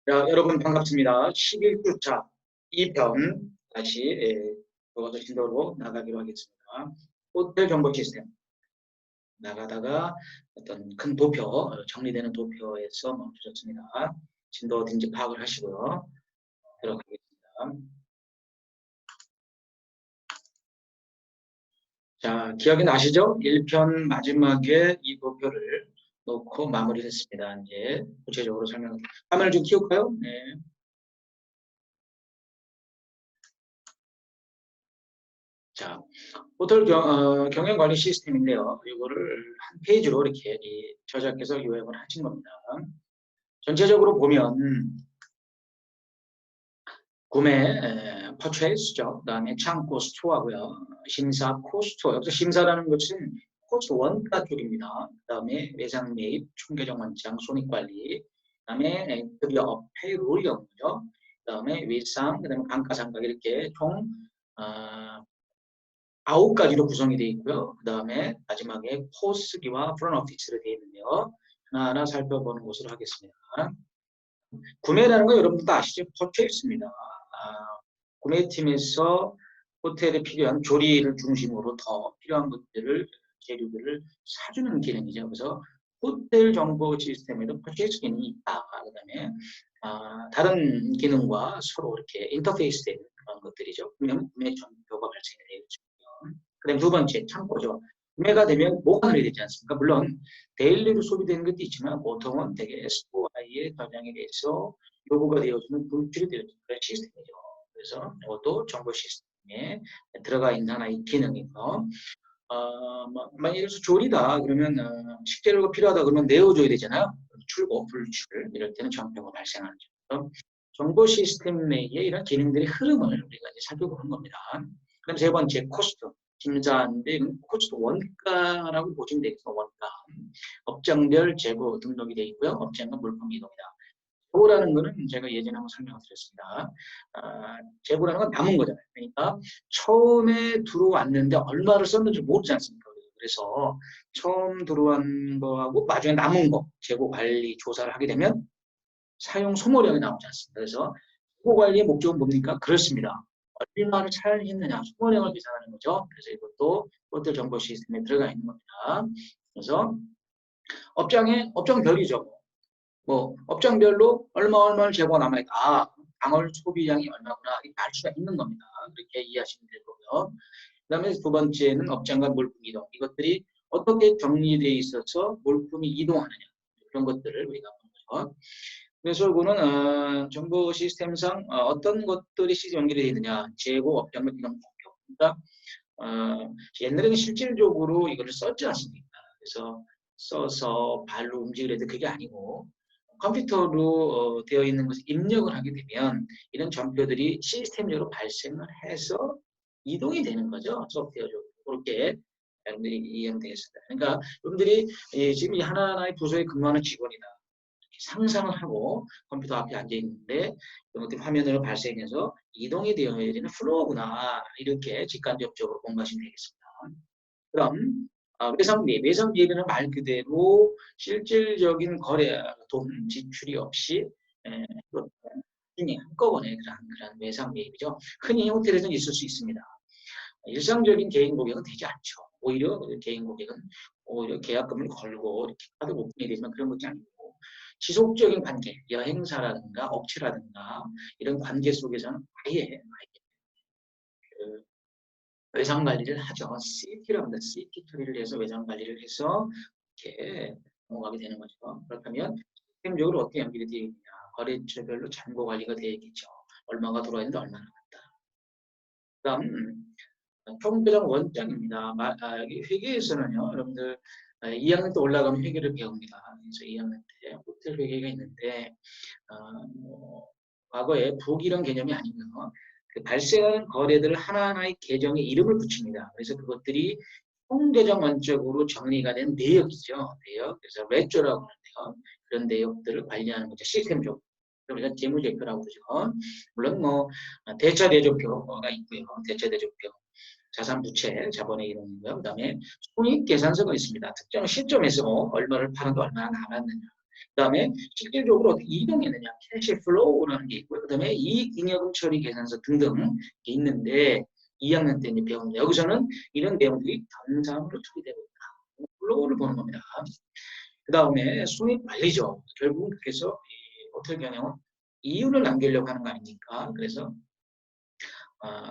자, 여러분 반갑습니다. 11주차 2편 다시 교과서 진도로 나가기로 하겠습니다. 호텔 정보 시스템 나가다가 어떤 큰 도표, 정리되는 도표에서 멈춰졌습니다. 진도 어딘지 파악을 하시고요. 들어가겠습니다. 자, 기억이 나시죠? 1편 마지막에 이 도표를 놓고 마무리를 했습니다. 이제 구체적으로 설명합니다. 화면을 좀 키울까요? 네. 자, 호텔 경영관리 시스템인데요. 이거를 한 페이지로 이렇게 저자께서 요약을 하신 겁니다. 전체적으로 보면 구매, purchase죠. 그다음에 창고 스토어고요. 심사, 코스토어. 여기서 심사라는 것은 코스트 원가 쪽입니다. 그다음에 매장 매입, 총계정 원장, 손익관리. 그다음에 급여, 페이롤 영어죠. 그다음에 위상, 그다음에 감가상각 이렇게 총 9가지로 구성이 되어 있고요. 그 다음에 마지막에 포스기와 프론트 오피스로 되어 있는데요. 하나하나 살펴보는 것으로 하겠습니다. 구매라는 거 여러분들 다 아시죠? 퍼체이스입니다. 구매팀에서 호텔에 필요한 조리를 중심으로 더 필요한 것들을, 재료들을 사주는 기능이죠. 그래서 호텔 정보 시스템에도 퍼체이스 기능이 있다. 그 다음에 다른 기능과 서로 이렇게 인터페이스 되는 그런 것들이죠. 그러면 구매 정보가 발생이 되겠죠. 그 다음에 두 번째, 창고죠. 구매가 되면 보관을 해야 되지 않습니까? 물론 데일리로 소비되는 것도 있지만 보통은 되게 SOI의 저장에 대해서 요구가 되어지는 분출이 되어지는 그런 시스템이죠. 그래서 이것도 정보 시스템에 들어가 있는 하나의 기능이고, 만약에 예를 들어서 조리다 그러면 식재료가 필요하다 그러면 내어줘야 되잖아요. 출고, 불출 이럴 때는 정보가 발생하는 점. 정보 시스템 내에 이런 기능들의 흐름을 우리가 이제 살펴보는 겁니다. 그럼 세 번째, 코스트. 심사인데 코스트 원가라고 보시면 되겠습니다. 원가. 업장별 재고 등록이 되어 있고요. 업장과 물품 이동이다. 재고라는 거는 제가 예전에 한번 설명을 드렸습니다. 재고라는 건 남은 거잖아요. 그러니까 처음에 들어왔는데 얼마를 썼는지 모르지 않습니까? 그래서 처음 들어온 거하고 나중에 남은 거 재고 관리 조사를 하게 되면 사용 소모량이 나오지 않습니다. 그래서 재고 관리의 목적은 뭡니까? 그렇습니다. 얼마를 차용했느냐, 소모량을 계산하는 거죠. 그래서 이것도 호텔 정보 시스템에 들어가 있는 겁니다. 그래서 업장별이죠. 뭐 업장별로 얼마를 재고가 남아있다. 당월 소비량이 얼마구나 알 수가 있는 겁니다. 그렇게 이해하시면 될 거고요. 그 다음에 두 번째는 업장과 물품 이동. 이것들이 어떻게 정리되어 있어서 물품이 이동하느냐. 그런 것들을 우리가 보는 거죠. 그래서 이거는 정보 시스템상 어떤 것들이 연결되어 있느냐. 재고, 업장, 이런 목표. 그러니까 옛날에는 실질적으로 이걸 썼지 않습니까? 그래서 써서 발로 움직이려도 그게 아니고 컴퓨터로 되어 있는 것을 입력을 하게 되면 이런 전표들이 시스템적으로 발생을 해서 이동이 되는 거죠. 소프트웨어적으로. 그렇게 여러분들이 이해하면 되겠습니다. 그러니까 여러분들이 지금 이 하나하나의 부서에 근무하는 직원이다. 상상을 하고 컴퓨터 앞에 앉아 있는데 이것들이 화면으로 발생해서 이동이 되어지는 플로어구나. 이렇게 직간접적으로 공부하시면 되겠습니다. 그럼 외상비입. 외상비입은 말 그대로 실질적인 거래, 돈 지출이 없이 나중에 한꺼번에 그런 외상비입이죠. 흔히 호텔에서는 있을 수 있습니다. 일상적인 개인 고객은 되지 않죠. 오히려 개인 고객은 오히려 계약금을 걸고 이렇게 카드 오픈이 되지만 그런 것이 아니고 지속적인 관계, 여행사라든가 업체라든가 이런 관계 속에서는 아예 그 외상 관리를 하죠. CT라고 합니다. CT 처리를 해서 외상 관리를 해서 이렇게 넘어가게 되는 거죠. 그렇다면 시스템적으로 어떻게 연결이 되어 있느냐. 거래처별로 잔고 관리가 되어 있겠죠. 얼마가 들어와 있는데 얼마나 나갔다. 그다음 총계정 원장입니다. 여기 회계에서는요. 여러분들 2학년 때 올라가면 회계를 배웁니다. 그래서 2학년 때 호텔 회계가 있는데 과거에 부기령 개념이 아니고요. 그 발생하는 거래들 하나하나의 계정에 이름을 붙입니다. 그래서 그것들이 총계정 원적으로 정리가 된 내역이죠. 내역. 그래서 레조라고 하는데요. 그런 내역들을 관리하는 거죠. 시스템적으로. 우리가 재무제표라고 그러죠. 물론 뭐 대차대조표가 있고요. 대차대조표. 자산 부채, 자본의 이름이고요. 그 다음에 손익계산서가 있습니다. 특정 시점에서 얼마를 팔아도 얼마나 남았느냐. 그 다음에 실질적으로 어떻게 이동했느냐, 캐시 플로우라는 게 있고요. 그 다음에 이익잉여금 처리 계산서 등등 있는데 2학년 때 이제 배웁니다. 여기서는 이런 내용들이 전산으로 처리되고 있다. 플로우를 보는 겁니다. 그 다음에 손익 관리죠. 결국은 그래서 호텔 경영은 이윤을 남기려고 하는 거 아닙니까? 그래서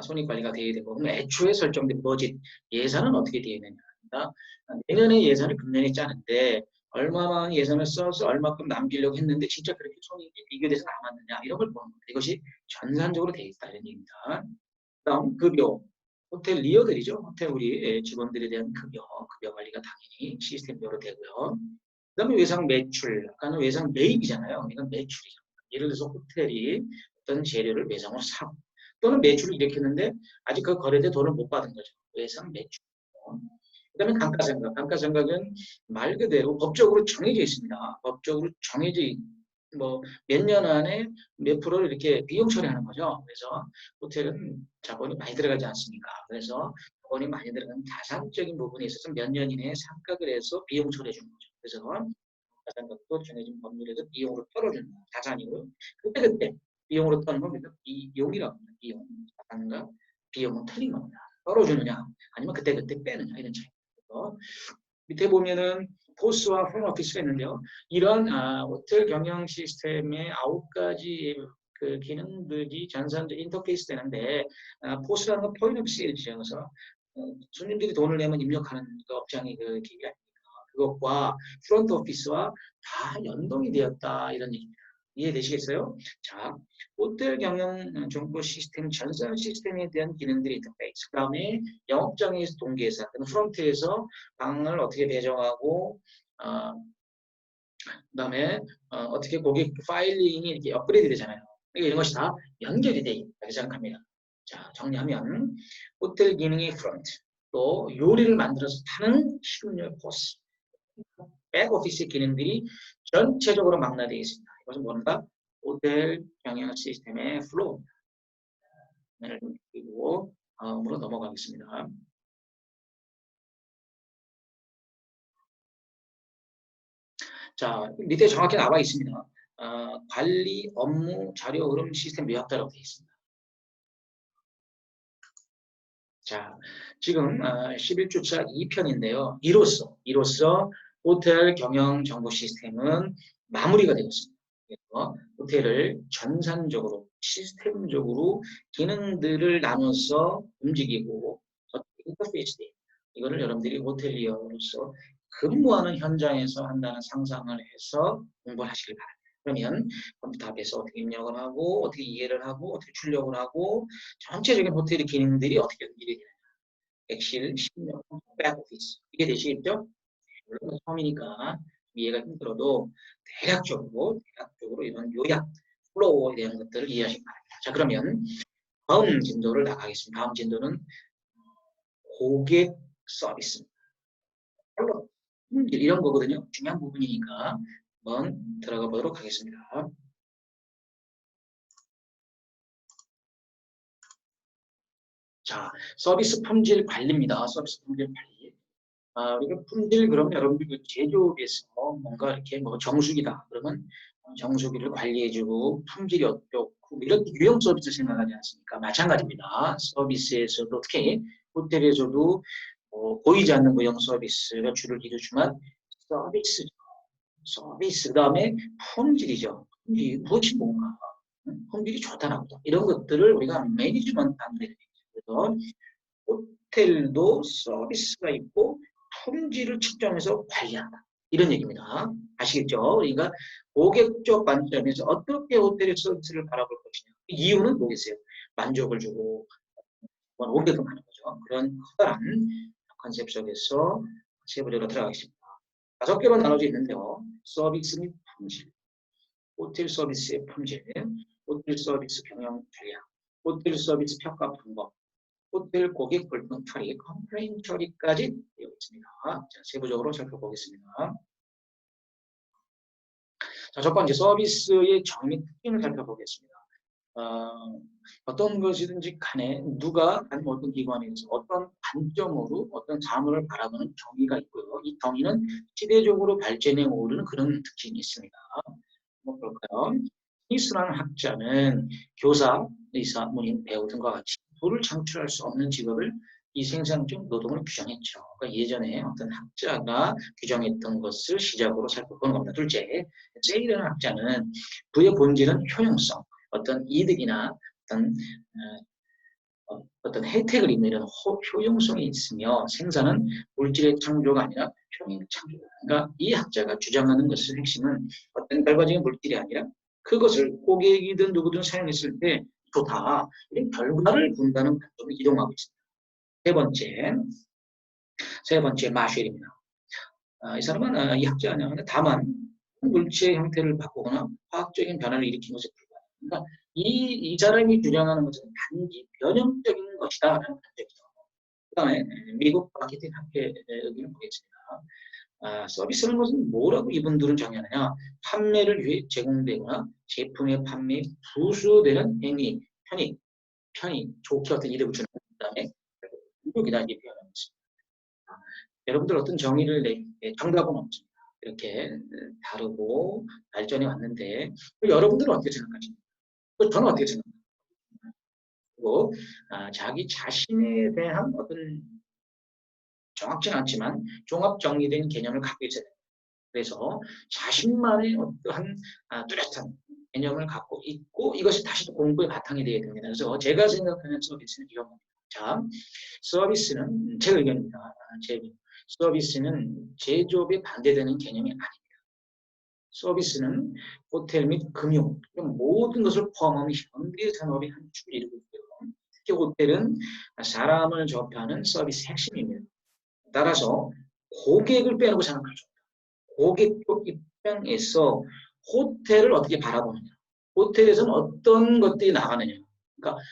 손익 관리가 되어야 되고, 그럼 애초에 설정된 버짓, 예산은 어떻게 되어 있느냐. 그러니까 내년에 예산을 금년에 짜는데 얼마만 예산을 써서 얼마큼 남기려고 했는데 진짜 그렇게 손익이 비교돼서 남았느냐 이런 걸 보는 겁니다. 이것이 전산적으로 되어 있다 이런 얘기입니다. 다음 급여, 호텔 리어들이죠. 호텔 우리 직원들에 대한 급여 관리가 당연히 시스템적으로 되고요. 그 다음에 외상 매출, 아까는 외상 매입이잖아요. 이건 매출이죠. 예를 들어서 호텔이 어떤 재료를 외상으로 사고 또는 매출을 일으켰는데 아직 그 거래대 돈을 못 받은 거죠. 외상 매출. 그 다음에 감가상각. 감가상각은 말 그대로 법적으로 정해져 있습니다. 법적으로 정해져 뭐 몇 년 안에 몇 프로를 이렇게 비용 처리하는 거죠. 그래서 호텔은 자본이 많이 들어가지 않습니까? 그래서 자본이 많이 들어가는 자산적인 부분에 있어서 몇 년 이내에 상각을 해서 비용 처리해 주는 거죠. 그래서 자산각도 정해진 법률에서 비용으로 떨어주는 거예요. 자산이고요. 그때 비용으로 떠는 겁니다. 비용이라고 합니다. 비용. 자산과 비용은 틀린 겁니다. 떨어주느냐 아니면 그때 빼느냐 이런 차이. 밑에 보면은 포스와 홈오피스가 있는데요. 이런 호텔 경영 시스템의 9가지 그 기능들이 전산적 인터페이스 되는데 포스라는 건 포인트 오브 세일즈죠. 그래서 손님들이 돈을 내면 입력하는 그 업장이 그 기계 아닙니까? 그것과 프론트 오피스와 다 연동이 되었다 이런 얘기입니다. 이해되시겠어요? 자, 호텔 경영 정보 시스템, 전산 시스템에 대한 기능들이 인터페이스. 그 다음에 영업장에서 동계사, 프론트에서 방을 어떻게 배정하고, 그 다음에 어떻게 고객 파일링이 이렇게 업그레이드 되잖아요. 이런 것이 다 연결이 돼 있다고 생각합니다. 자, 정리하면 호텔 기능의 프론트, 또 요리를 만들어서 파는 식음료 포스, 백오피스 기능들이 전체적으로 망라되어 있습니다. 이것은 뭔가 호텔 경영 시스템의 플로우입니다. 그리고 다음으로 넘어가겠습니다. 자, 밑에 정확히 나와 있습니다. 관리, 업무, 자료, 흐름, 시스템 요약자라고 되어 있습니다. 자, 지금 11주차 2편인데요. 이로써 호텔 경영 정보 시스템은 마무리가 되었습니다. 그래서 호텔을 전산적으로, 시스템적으로 기능들을 나눠서 움직이고 인터페이스 돼. 이거를 여러분들이 호텔리어로서 근무하는 현장에서 한다는 상상을 해서 공부를 하시길 바랍니다. 그러면 컴퓨터 앞에서 어떻게 입력을 하고 어떻게 이해를 하고 어떻게 출력을 하고 전체적인 호텔의 기능들이 어떻게 연결이 되느냐. 엑셀, 실력, 백오피스 이게 되시겠죠? 물론 처음이니까 이해가 힘들어도 대략적으로 이런 요약, 플로우에 대한 것들을 이해하시기 바랍니다. 자, 그러면 다음 진도를 나가겠습니다. 다음 진도는 고객 서비스. 이런 거거든요. 중요한 부분이니까 한번 들어가 보도록 하겠습니다. 자, 서비스 품질 관리입니다. 서비스 품질 관리. 우리가 품질 그러면 여러분들 그 제조업에서 뭔가 이렇게 뭐 정수기다 그러면 정수기를 관리해주고 품질이 어떻고 이런 유형 서비스 생각하지 않습니까? 마찬가지입니다. 서비스에서도 특히 호텔에서도 보이지 않는 무형 서비스가 주를 이루지만 서비스 그다음에 품질이죠. 품질이 무엇이 뭔가 품질이 좋다 나쁘다 이런 것들을 우리가 매니지먼트 한다. 그래서 호텔도 서비스가 있고 품질을 측정해서 관리한다. 이런 얘기입니다. 아시겠죠? 그러니까 고객적 관점에서 어떻게 호텔의 서비스를 바라볼 것이냐. 이유는 뭐겠어요? 만족을 주고 오게끔 하는 거죠. 그런 커다란 컨셉 속에서 세부적으로 들어가겠습니다. 5개로 나눠져 있는데요. 서비스 및 품질, 호텔 서비스의 품질, 호텔 서비스 경영 전략, 호텔 서비스 평가 방법, 호텔 고객 불평 처리, 컴플레인 처리까지 되어 있습니다. 자, 세부적으로 살펴보겠습니다. 자, 첫 번째 서비스의 정의 특징을 살펴보겠습니다. 어떤 것이든지 간에 누가 아니면 어떤 기관에서 어떤 관점으로 어떤 사물을 바라보는 정의가 있고요. 이 정의는 시대적으로 발전해 오르는 그런 특징이 있습니다. 뭐 그럴까요? 스미스라는 학자는 교사, 의사, 문인, 배우 등과 같이 부를 창출할 수 없는 직업을 이 생산적 노동을 규정했죠. 그러니까 예전에 어떤 학자가 규정했던 것을 시작으로 살펴보는 겁니다. 둘째, 제이라는 학자는 부의 본질은 효용성, 어떤 이득이나 어떤 혜택을 입는 이런 효용성이 있으며 생산은 물질의 창조가 아니라 효용의 창조다. 그러니까 이 학자가 주장하는 것의 핵심은 어떤 결과적인 물질이 아니라 그것을 고객이든 누구든 사용했을 때 좋다. 이런 결과를 본다는 관점으로 이동하고 있습니다. 세 번째 마쉘입니다. 이 사람은 이 학자는 다만 물체의 형태를 바꾸거나 화학적인 변화를 일으킨 것에 불과합니다. 그러니까 이 사람이 주장하는 것은 단지 변형적인 것이다라는 관점이죠. 그 다음에 미국 마케팅 학회의 의견을 보겠습니다. 서비스라는 것은 뭐라고 이분들은 정의하느냐. 판매를 위해 제공되거나 제품의 판매에 부수되는 행위, 편의, 좋게 어떤 이득을 주는 그 다음에 의욕이다 이렇게 표현하고 있습니다. 여러분들 어떤 정의를 정답은 없습니다. 이렇게 다르고 발전해 왔는데 여러분들은 어떻게 생각하십니까? 저는 어떻게 생각합니까? 그리고 자기 자신에 대한 어떤 정확치는 않지만 종합 정리된 개념을 갖고 있어야 됩니다. 그래서 자신만의 어떠한 뚜렷한 개념을 갖고 있고 이것이 다시 또 공부의 바탕이 되어야 됩니다. 그래서 제가 생각하는 서비스는 이런 겁니다. 자, 서비스는 제 의견입니다. 서비스는 제조업에 반대되는 개념이 아닙니다. 서비스는 호텔 및 금융, 모든 것을 포함하는 현대 산업의 한 축을 이루고 있고요. 특히 호텔은 사람을 접하는 서비스 핵심입니다. 따라서 고객을 빼놓고 생각할 수 없다. 고객 쪽 입장에서 호텔을 어떻게 바라보느냐. 호텔에서는 어떤 것들이 나가느냐. 그러니까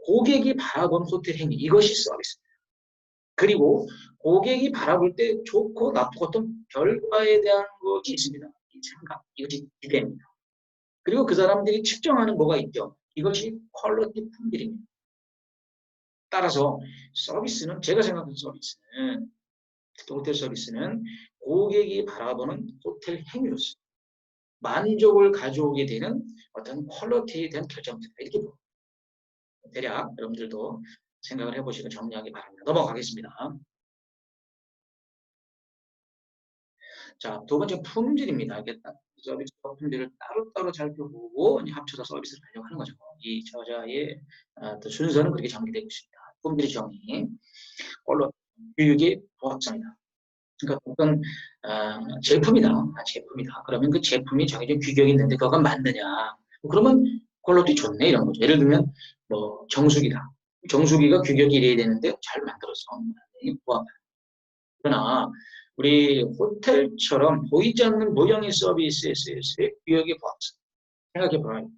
고객이 바라보는 호텔 행위, 이것이 서비스입니다. 그리고 고객이 바라볼 때 좋고 나쁘고 어떤 결과에 대한 것이 있습니다. 이 생각, 이것이 기대입니다. 그리고 그 사람들이 측정하는 뭐가 있죠. 이것이 퀄리티 품질입니다. 따라서 서비스는 제가 생각하는 서비스는 호텔 서비스는 고객이 바라보는 호텔 행위로서 만족을 가져오게 되는 어떤 퀄리티에 대한 결정입니다. 이렇게 봅니다. 대략 여러분들도 생각을 해보시고 정리하기 바랍니다. 넘어가겠습니다. 자, 두 번째 품질입니다. 이게 서비스 품질을 따로따로 살펴보고 합쳐서 서비스를 하려고 하는 거죠. 이 저자의 순서는 그렇게 정리되고 있습니다. 품질 정의, 교육의 부합성이다. 그러니까 어떤 제품이다. 그러면 그 제품이 정해진 규격이 있는데 그거가 맞느냐? 그러면 퀄리티 좋네 이런 거죠. 예를 들면 뭐 정수기다. 정수기가 규격이 이래야 되는데 잘 만들어서 부합. 그러나 우리 호텔처럼 보이지 않는 모형의 서비스에서의 규격의 부합성. 생각해봐요.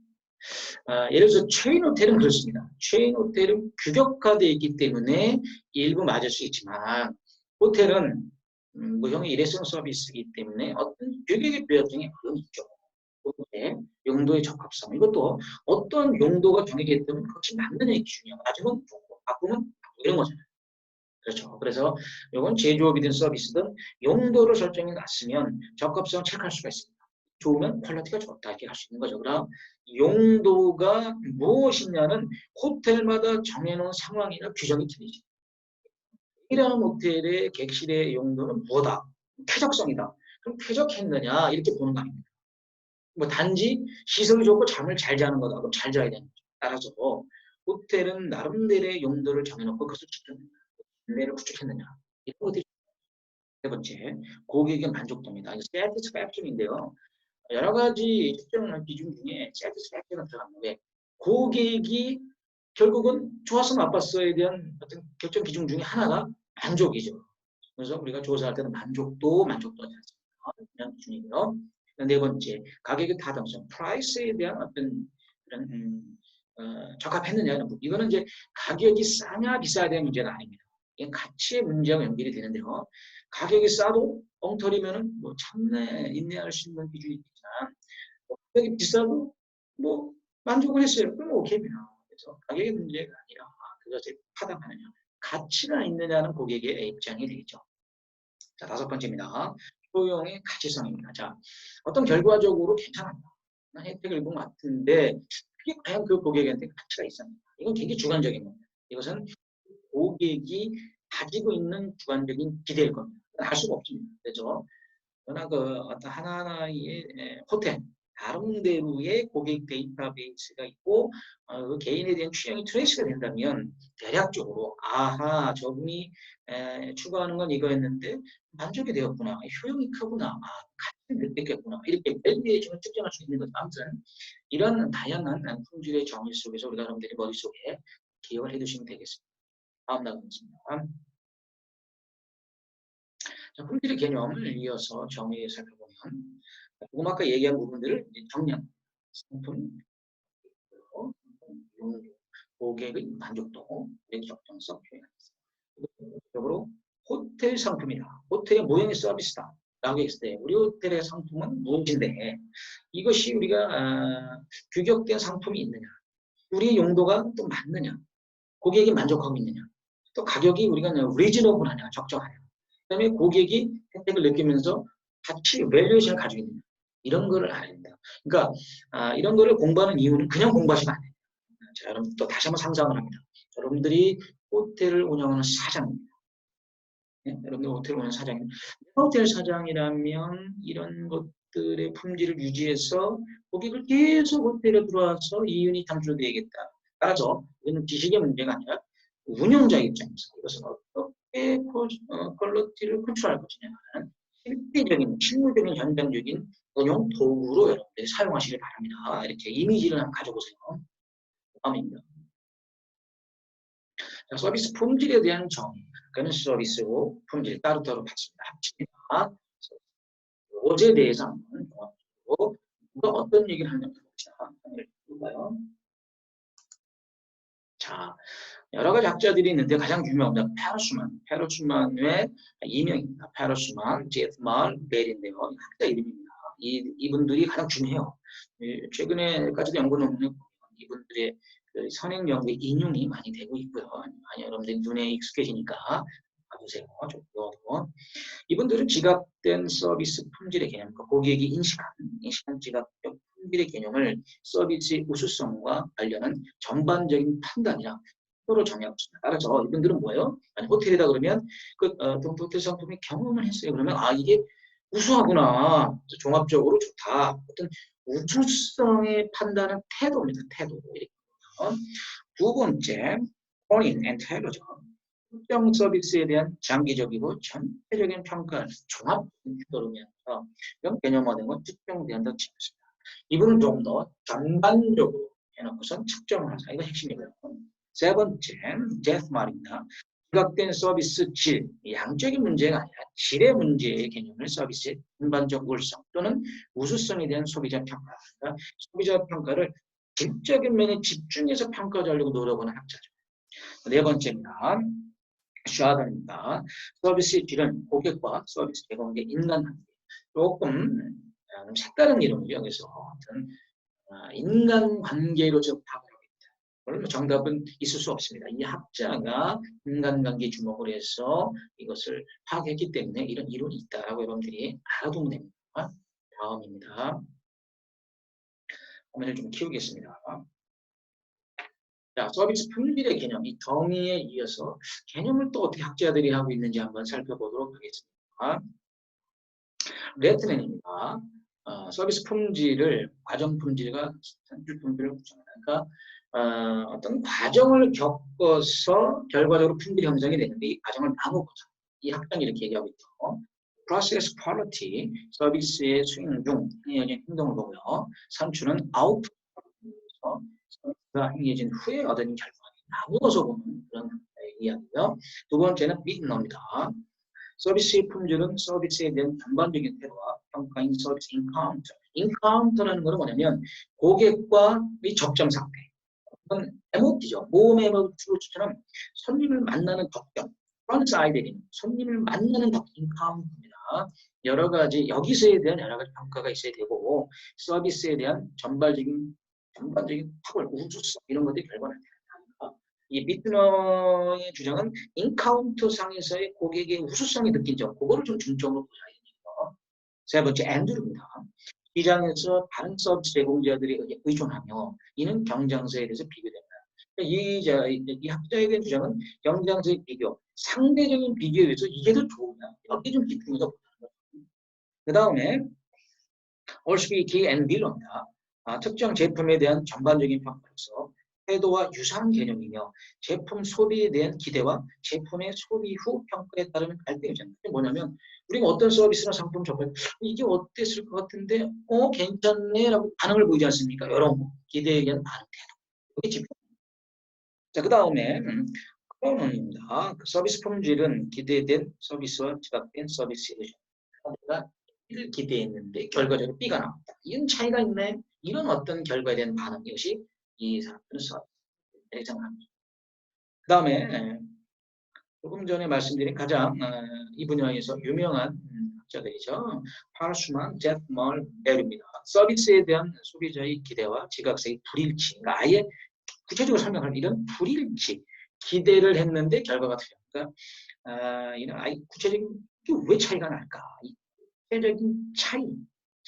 예를 들어서 체인 호텔은 그렇습니다. 체인 호텔은 규격화되어 있기 때문에 일부 맞을 수 있지만 호텔은 무형의 일회성 서비스이기 때문에 어떤 규격의 비협정이 있죠. 용도의 적합성. 이것도 어떤 용도가 정해졌기 때문에 그것이 맞느냐의 기준이에요. 나중은 좋고 바꾸면 이런 거잖아요. 그렇죠. 그래서 이건 제조업이든 서비스든 용도를 설정해 놨으면 적합성 체크할 수가 있습니다. 좋으면 퀄리티가 좋다 이렇게 할 수 있는 거죠. 그럼 용도가 무엇이냐는 호텔마다 정해놓은 상황이나 규정이 틀리죠. 이라는 호텔의 객실의 용도는 뭐다? 쾌적성이다. 그럼 쾌적했느냐 이렇게 보는 거 아닙니까? 뭐 단지 시설이 좋고 잠을 잘 자는 거다. 그럼 잘 자야 되는 거죠. 따라서 호텔은 나름대로의 용도를 정해놓고 그것을 지켰느냐, 신뢰를 구축했느냐 이런 것들이 세 번째, 고객의 만족도입니다. satisfaction인데요. 여러 가지 특정한 기준 중에 satisfaction이 들어가는데 고객이 결국은 좋았어 나빴어에 대한 어떤 결정 기준 중에 하나가 만족이죠. 그래서 우리가 조사할 때는 만족도지 않습니까? 그냥 기준이고요. 네 번째, 가격의 타당성, 프라이스에 대한 어떤 그런 적합했느냐는 부분. 이거는 이제 가격이 싸냐 비싸야 되는 문제가 아닙니다. 이게 가치의 문제와 연결이 되는데요. 가격이 싸도 엉터리면은 뭐 참내 인내할 수 있는 기준이 있지만 가격이 비싸도 뭐 만족을 했어요. 그럼 오케이입니다. 그래서 가격의 문제가 아니라 그것을 파악하느냐, 가치가 있느냐는 고객의 입장이 되겠죠. 자, 다섯 번째입니다. 효용의 가치성입니다. 자, 어떤 결과적으로 괜찮았다. 혜택을 입은 것 같은데 그게 과연 그 고객한테 가치가 있습니다. 이건 굉장히 주관적인 겁니다. 이것은 고객이 가지고 있는 주관적인 기대일 겁니다. 알 수가 없습니다. 그렇죠? 그러나 그 어떤 하나하나의 호텔, 나름대로의 고객 데이터베이스가 있고 그 개인에 대한 취향이 트레이스가 된다면 대략적으로 아하 저분이 추구하는 건 이거였는데 만족이 되었구나, 효용이 크구나, 가치를 느꼈겠구나, 이렇게 밸류에이션을 측정할 수 있는 거죠. 아무튼 이런 다양한 품질의 정의 속에서 우리가 여러분들이 머릿속에 기억을 해두시면 되겠습니다. 다음 나가겠습니다. 자, 품질의 개념을 이어서 정의에 살펴보면 조금 아까 얘기한 부분들을 정량, 상품, 용도, 고객의 만족도, 적정성 표현하겠습니다. 적으로 호텔 상품이다. 호텔의 모형의 서비스다. 라고 했을 때 우리 호텔의 상품은 무엇인데 이것이 우리가 규격된 상품이 있느냐, 우리의 용도가 또 맞느냐, 고객이 만족하고 있느냐, 또 가격이 우리가 리즈너블하냐, 적정하냐, 그다음에 고객이 혜택을 느끼면서 가치, 밸류에이션을 가지고 있느냐, 이런 거를 알아야 된다. 그러니까 이런 거를 공부하는 이유는 그냥 공부하시면 안 돼요. 자, 여러분 또 다시 한번 상상을 합니다. 여러분들이 호텔을 운영하는 사장입니다. 네? 여러분들 호텔을 운영하는 사장입니다. 호텔 사장이라면 이런 것들의 품질을 유지해서 고객을 계속 호텔에 들어와서 이윤이 창출되겠다. 따라서 이건 지식의 문제가 아니라 운영자 입장에서 이것은 어떻게 퀄리티를 컨트롤할 것이냐는 실질적인, 실무적인, 현장적인 운영 도구로 여러분들이 사용하시길 바랍니다. 이렇게 이미지를 한번 가져보세요. 다음입니다. 자, 서비스 품질에 대한 정의. 그는 서비스고 품질 따로따로 받습니다. 어제에 대해서 한번 종합적으로 누가 어떤 얘기를 하는지 봅시다. 볼까요? 자, 여러 가지 학자들이 있는데 가장 유명한 페르수만의 이명입니다. 페르수만, 제트말, 벨인데요. 학자 이름입니다. 이분들이 가장 중요해요. 최근에까지도 연구 논문에 이분들의 그 선행 연구의 인용이 많이 되고 있고요. 많이 여러분들 눈에 익숙해지니까 봐주세요. 좀 이분들은 지각된 서비스 품질의 개념, 고객이 인식한 지각적 품질의 개념을 서비스의 우수성과 관련한 전반적인 판단이랑 표로 정의하습니다. 따라서 이분들은 뭐예요? 아니, 호텔이다 그러면 그 호텔 상품이 경험을 했어요. 그러면 이게 우수하구나, 종합적으로 좋다. 어떤 우수성의 판단은 태도입니다. 태도. 두 번째, point and intelligence. 특정 서비스에 대한 장기적이고 전체적인 평가를 종합적인 태도로면서 이런 개념화된 건 측정된다고 치겠습니다. 이분은 좀 더 전반적으로 해놓고선 측정을 하자. 이거 핵심이고요. 세 번째, 데스 말입니다. 부각된 서비스 질, 양적인 문제가 아니라 질의 문제의 개념을 서비스의 전반적 우월성 또는 우수성에 대한 소비자 평가. 그러니까 소비자 평가를 질적인 면에 집중해서 평가하려고 노력하는 학자죠. 네 번째입니다. 샤던입니다. 서비스의 질은 고객과 서비스 제공의 인간관계. 조금 색다른 이름이죠. 그래서 어떤 인간관계로 좀 파악을 하고 있다. 물론 정답은 있을 수 없습니다. 이 학자가 인간관계 주목을 해서 이것을 파악했기 때문에 이런 이론이 있다라고 여러분들이 알아두면 됩니다. 다음입니다. 화면을 좀 키우겠습니다. 자, 서비스 품질의 개념, 이 정의에 이어서 개념을 또 어떻게 학자들이 하고 있는지 한번 살펴보도록 하겠습니다. 레트맨입니다. 서비스 품질을 과정 품질과 산출 품질을 구성하니까 어떤 과정을 겪어서 결과적으로 품질 형성이 되는데 이 과정을 나누고자 이 학장이 이렇게 얘기하고 있죠. Process Quality, 서비스의 수행 중 행해진 행동을 보고요. 산출은 아웃풋, 서비스가 행해진 후에 얻은 결과를 나누어서 보는 그런 이야기고요. 두 번째는 미드너입니다. 서비스의 품질은 서비스에 대한 전반적인 태도와 평가인 서비스 인카운터. 인카운터라는 것은 뭐냐면 고객과의 접점 상태. 이건 MOT죠. 모험 MOT처럼 손님을 만나는 접점. 프런트 사이드인 손님을 만나는 인카운터입니다. 여러 가지 여기서에 대한 여러 가지 평가가 있어야 되고 서비스에 대한 전반적인 전반적인 탁월, 우수성 이런 것들이 결과는 다르니까 이 미트너의 주장은 인카운터 상에서의 고객의 우수성이 느낀 점, 그거를 좀 중점으로 보자. 세 번째, 앤드루입니다. 시장에서 다른 서비스 제공자들이 의존하며 이는 경쟁사에 대해서 비교된다. 이 학자에 대한 주장은 경쟁사의 비교, 상대적인 비교에 의해서 이게 더 좋으냐, 여기 좀 집중해서 보는 거죠. 그 다음에 올스피키 앤 딜러입니다. 특정 제품에 대한 전반적인 평가로서 태도와 유사한 개념이며 제품 소비에 대한 기대와 제품의 소비 후 평가에 따르는 갈등이 있잖아요. 그게 뭐냐면 우리가 어떤 서비스나 상품 접할 이게 어땠을 것 같은데 괜찮네 라고 반응을 보이지 않습니까? 이런 거. 기대에 의한 반응 태도. 이게 집중. 자, 그 다음에 크로논입니다. 그 서비스 품질은 기대된 서비스와 지각된 서비스의 내가 B를 기대했는데 결과적으로 B가 나왔다. 이런 차이가 있네. 이런 어떤 결과에 대한 반응 이것이 이 사람들은 서비스에 생각합니다. 그 다음에 조금 전에 말씀드린 가장 이 분야에서 유명한 학자들이죠. 파르슈만, 제프멀, 벨입니다. 서비스에 대한 소비자의 기대와 지각사의 불일치. 그러니까 아예 구체적으로 설명하면 이런 불일치. 기대를 했는데 결과가 틀렸다. 이런 아예 구체적인 왜 차이가 날까? 구체적인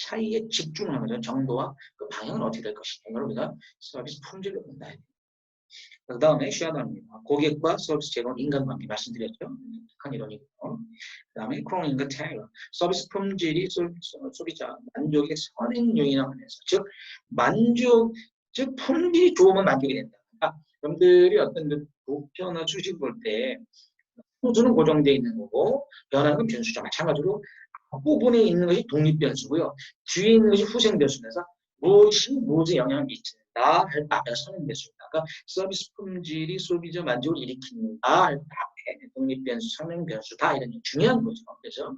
차이에 집중하는 거죠. 정도와 그 방향은 어떻게 될 것인가. 이걸 우리가 서비스 품질을 본다. 그 다음에 쉐어다입니다. 고객과 서비스 제공 인간관계 말씀드렸죠. 착한 이론이고. 그 다음에 크로닝과 테일러. 서비스 품질이 소비자 만족의 선행 요인을 하면서 즉 만족, 즉 품질이 좋으면 만족이 된다. 여러분들이 어떤 그 목표나 수식 볼 때 호주는 고정되어 있는 거고 변화는 변수죠. 마찬가지로 앞부분에 있는 것이 독립변수고요. 뒤에 있는 것이 후생변수면서 무엇이 영향을 미친다 할 때 앞에 선행변수입니다. 그러니까 서비스 품질이 소비자 만족을 일으킨다 할 때 앞에 독립변수, 선행변수다 이런 중요한 거죠. 그래서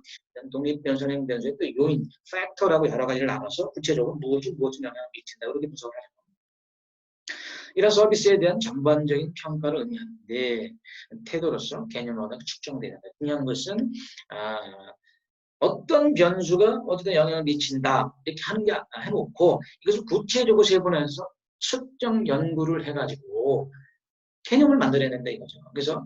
독립변수, 선행변수의 또 요인, 팩터라고 여러 가지를 나눠서 구체적으로 무엇이 영향을 미친다 그렇게 분석을 하죠. 이런 서비스에 대한 전반적인 평가를 의미하는데 태도로서 개념으로 측정되는 중요한 것은 어떤 변수가 어디다 영향을 미친다 이렇게 하는 게 해놓고 이것을 구체적으로 세분해서 측정 연구를 해가지고 개념을 만들어낸다 이거죠. 그래서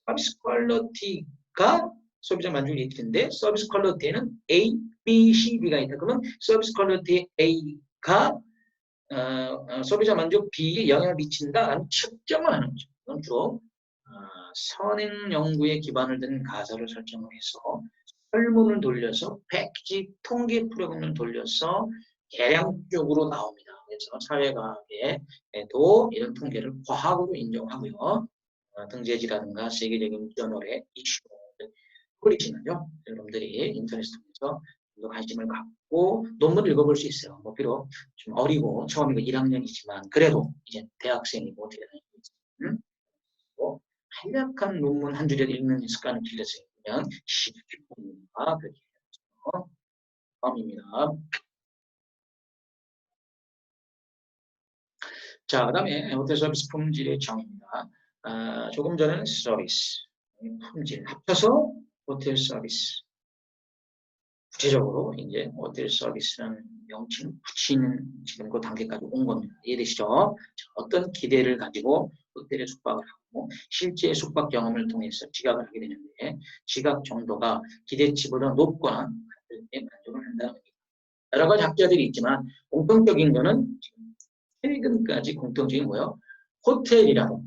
서비스 퀄리티가 소비자 만족을 일으키는데 서비스 퀄리티에는 A, B, C, D가 있다. 그러면 서비스 퀄리티 A가 소비자 만족 B에 영향을 미친다라는 측정을 하는 거죠. 그건 주로 선행 연구에 기반을 둔 가설을 설정을 해서 설문을 돌려서 패키지 통계 프로그램을 돌려서 계량적으로 나옵니다. 그래서 사회과학에도 이런 통계를 과학으로 인정하고요. 등재지라든가 세계적인 저널에 이슈를 올리지만요. 여러분들이 인터넷 통해서 관심을 갖고 논문을 읽어볼 수 있어요. 뭐 비록 좀 어리고 처음이고 1학년이지만 그래도 이제 대학생이고 어떻게 되는 한약한 논문 한 줄을 읽는 습관을 길러서 읽으면 쉽게 봅니다. 그렇게 해서 다음입니다. 자, 그 다음에 호텔 서비스 품질의 정의입니다. 조금 전에는 서비스, 품질 합쳐서 호텔 서비스. 구체적으로 이제 호텔 서비스라는 명칭을 붙이는 지금 그 단계까지 온 겁니다. 이해되시죠? 어떤 기대를 가지고 호텔에 숙박을 하고 실제 숙박 경험을 통해서 지각을 하게 되는데 지각 정도가 기대치보다 높거나 같을 때 만족을 한다는 겁니다. 여러 가지 학자들이 있지만 공통적인 거는 최근까지 공통적인 거예요. 호텔이라고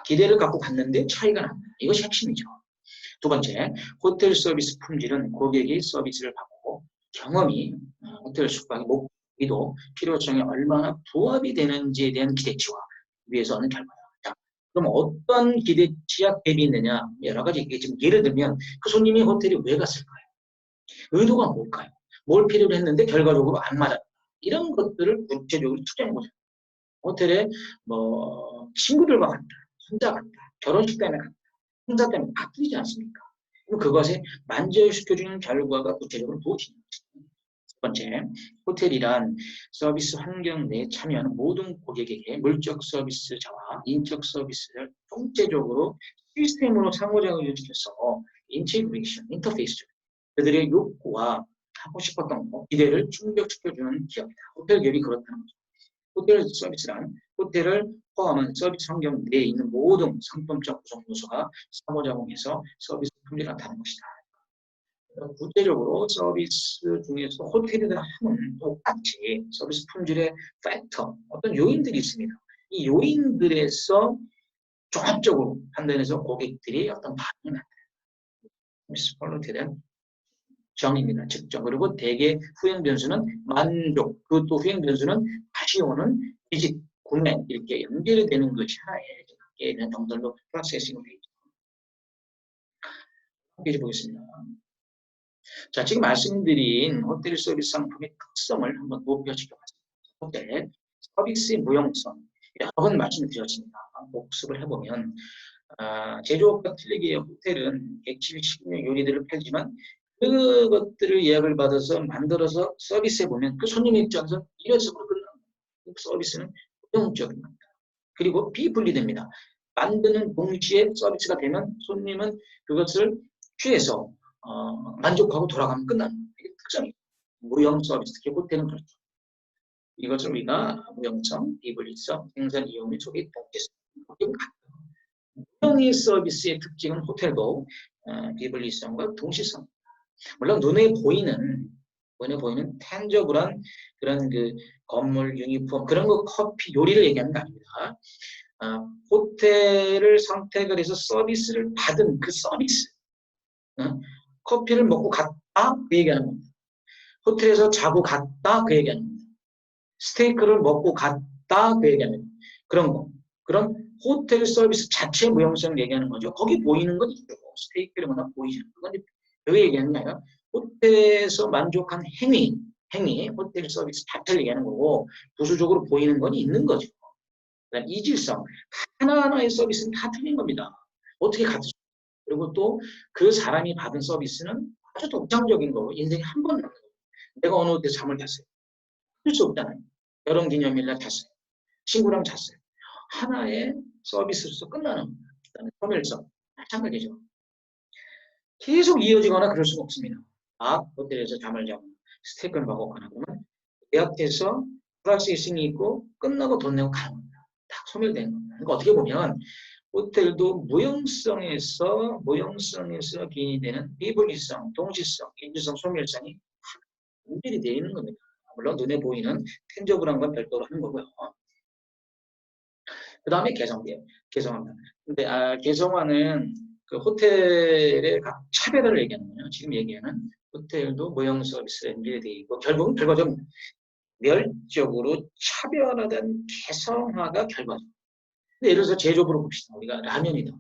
기대를 갖고 갔는데 차이가 난다. 이것이 핵심이죠. 두 번째, 호텔 서비스 품질은 고객이 서비스를 받고 경험이 호텔 숙박의 목표도 필요성에 얼마나 부합이 되는지에 대한 기대치와 위에서 하는 결과다. 그럼 어떤 기대치와 갭이 있느냐? 여러 가지 지금 예를 들면 그 손님이 호텔에 왜 갔을까요? 의도가 뭘까요? 뭘 필요로 했는데 결과적으로 안 맞았다. 이런 것들을 구체적으로 투자해보자. 호텔에 뭐 친구들과 갔다, 혼자 갔다, 결혼식 때문에 갔다, 행사 때문에 바뀌지 않습니까? 그럼 그것에 만족시켜주는 결과가 구체적으로 무엇이냐? 첫 번째, 호텔이란 서비스 환경 내에 참여하는 모든 고객에게 물적 서비스자와 인적 서비스를 통째적으로 시스템으로 상호작용을 시켜서 인테그레이션, 인터페이스 그들의 욕구와 하고 싶었던 거, 기대를 충족시켜주는 기업이다. 호텔 기업이 그렇다는 거죠. 호텔 서비스란 호텔을 포함한 서비스 환경 내에 있는 모든 상품적 구성 요소가 상호작용해서 서비스 품질을 나타내는 것이다. 구체적으로 서비스 중에서 호텔이나 함은 똑같이 서비스 품질의 팩터, 어떤 요인들이 있습니다. 이 요인들에서 종합적으로 판단해서 고객들이 어떤 반응을 나타내는 서비스 퀄리티에 대한 정의입니다. 측정. 그리고 대개 후행 변수는 만족, 그것도 후행 변수는 다시 오는 비직, 구매 이렇게 연결이 되는 것이 하나의 이런 정도로 프로세싱이 되어 있죠. 함께 보겠습니다. 자, 지금 말씀드린 호텔 서비스 상품의 특성을 한번 도표시켜봤습니다. 호텔 서비스의 무용성 여러 번 말씀드렸습니다. 복습을 해보면 제조업과 틀리게 호텔은 객실 식료 요리들을 팔지만 그것들을 예약을 받아서 만들어서 서비스해 보면 그 손님 입장에서 이래서 끝납니다. 서비스는 무용적인 겁니다. 그리고 비분리됩니다. 만드는 동시에 서비스가 되면 손님은 그것을 취해서 만족하고 돌아가면 끝나는 거예요. 이게 특성이에요. 무형 서비스, 특히 호텔은 그렇죠. 이것을 우리가 무형성, 비분리성, 생산 이용의 소비 동시성. 무형의 서비스의 특징은 호텔도 비분리성과 동시성. 물론 눈에 보이는 텐저블한 그런 그 건물, 유니폼 그런 거 커피, 요리를 얘기하는 거 아닙니다. 호텔을 선택을 해서 서비스를 받은 그 서비스. 커피를 먹고 갔다 그 얘기하는 겁니다. 호텔에서 자고 갔다 그 얘기하는 겁니다. 스테이크를 먹고 갔다 그 얘기하는 겁니다. 그런 거. 그런 호텔 서비스 자체 무형성을 얘기하는 거죠. 거기 보이는 건 있죠. 스테이크를 먹나 보이죠. 그건 왜 얘기하는 게 아니라 호텔에서 만족한 행위, 호텔 서비스 자체를 얘기하는 거고 부수적으로 보이는 건 있는 거죠. 그다음 이질성, 하나하나의 서비스는 다 틀린 겁니다. 어떻게 같을 수 그리고 또 그 사람이 받은 서비스는 아주 독창적인 거고 인생에 한 번 나는 거고 내가 어느 호텔 잠을 잤어요. 그럴 수 없잖아요. 결혼기념일날 잤어요. 친구랑 잤어요. 하나의 서비스로서 끝나는 겁니다. 그다음에 소멸성, 마찬가지죠. 계속 이어지거나 그럴 수가 없습니다. 호텔에서 잠을 자고 스테이크를 먹거나 그러면 예약해서 프로세싱이 있고 끝나고 돈 내고 가는 겁니다. 다 소멸되는 겁니다. 그러니까 어떻게 보면 호텔도 무형성에서 기인이 되는 비분리성, 동시성, 인주성, 소멸성이 연결이 되어 있는 겁니다. 물론 눈에 보이는 텐저블한 건 별도로 하는 거고요. 그 다음에 개성화입니다. 근데 개성화는 그 호텔의 각 차별을 얘기하는 거예요. 지금 얘기하는 호텔도 무형 서비스에 연결되어 있고 결국은 결과적으로 멸적으로 차별화된 개성화가 결과죠. 예를 들어서 제조업으로 봅시다. 우리가 라면이다.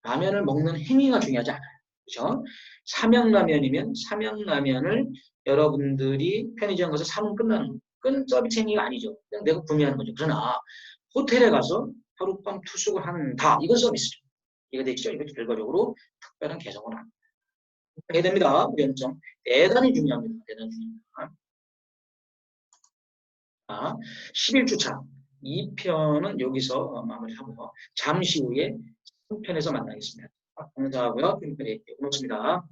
라면을 먹는 행위가 중요하지 않아요. 그렇죠? 삼양라면이면 삼양라면을 여러분들이 편의점 가서 사면 끝나는 건 서비스 행위가 아니죠. 그냥 내가 구매하는 거죠. 그러나 호텔에 가서 하룻밤 투숙을 한다. 이건 서비스죠. 이해가 되시죠? 이것도 결과적으로 특별한 개성은 아닙니다. 해야 됩니다. 우리 연점 대단히 중요합니다. 대단히 중요합니다. 11주차 2편은 여기서 마무리하고요. 잠시 후에 3편에서 만나겠습니다. 감사하고요. 고맙습니다.